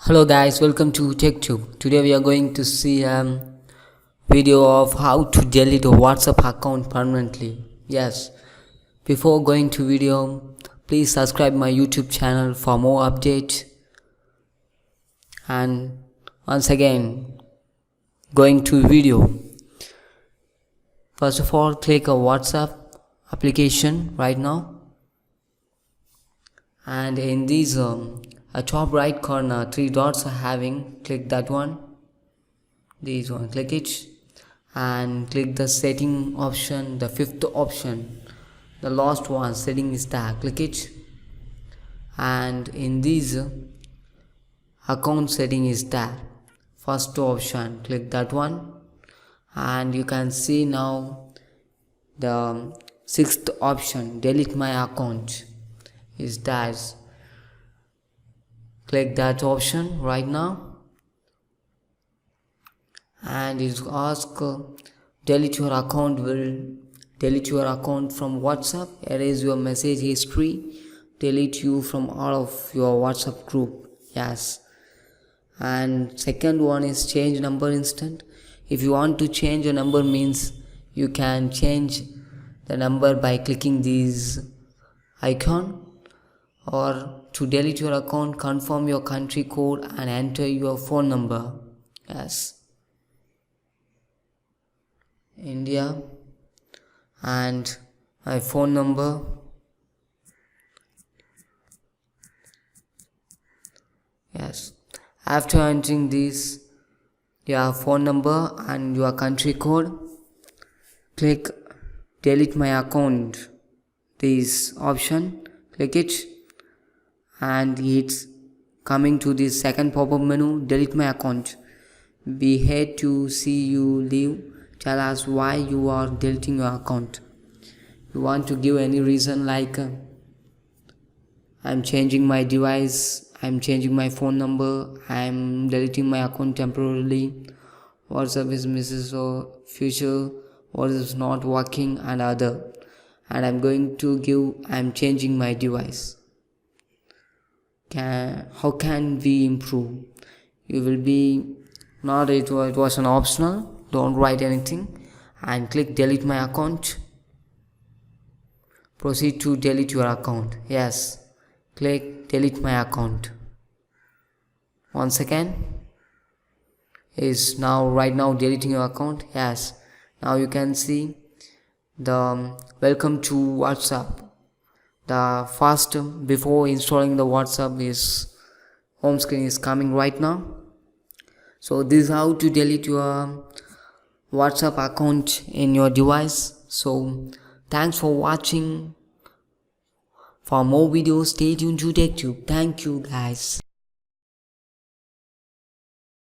Hello guys, welcome to TechTube. Today we are going to see a video of how to delete a WhatsApp account permanently. Yes, before going to video, please subscribe my YouTube channel for more updates. And once again, going to video. First of all, click a WhatsApp application right now. And in this a top right corner, three dots are having, click that one, this one, click it, and click the setting option, the fifth option, the last one, setting is there, click it, and in this account setting is there, first option, click that one, and you can see now the sixth option, delete my account, is there. Click that option right now, and it asks delete your account, will delete your account from WhatsApp, erase your message history, delete you from all of your WhatsApp group. Yes. And second one is change number instant. If you want to change your number, means you can change the number by clicking this icon. Or to delete your account, confirm your country code and enter your phone number. Yes, India, and my phone number. Yes, after entering this your phone number and your country code, click delete my account, this option, click it, and it's coming to this second pop-up menu, delete my account. We hate to see you leave. Tell us why you are deleting your account. You want to give any reason like I'm changing my device, I'm changing my phone number, I'm deleting my account temporarily, WhatsApp is misses or future, what is not working, and other, and I'm going to give I'm changing my device. How can we improve? You will be not, it was an optional, don't write anything, and click delete my account. Proceed to delete your account. Yes, click delete my account. Once again, is now right now deleting your account. Yes, now you can see the welcome to WhatsApp. The first before installing the WhatsApp is home screen is coming right now. So this is how to delete your WhatsApp account in your device. So thanks for watching. For more videos, stay tuned to TechTube. Thank you guys.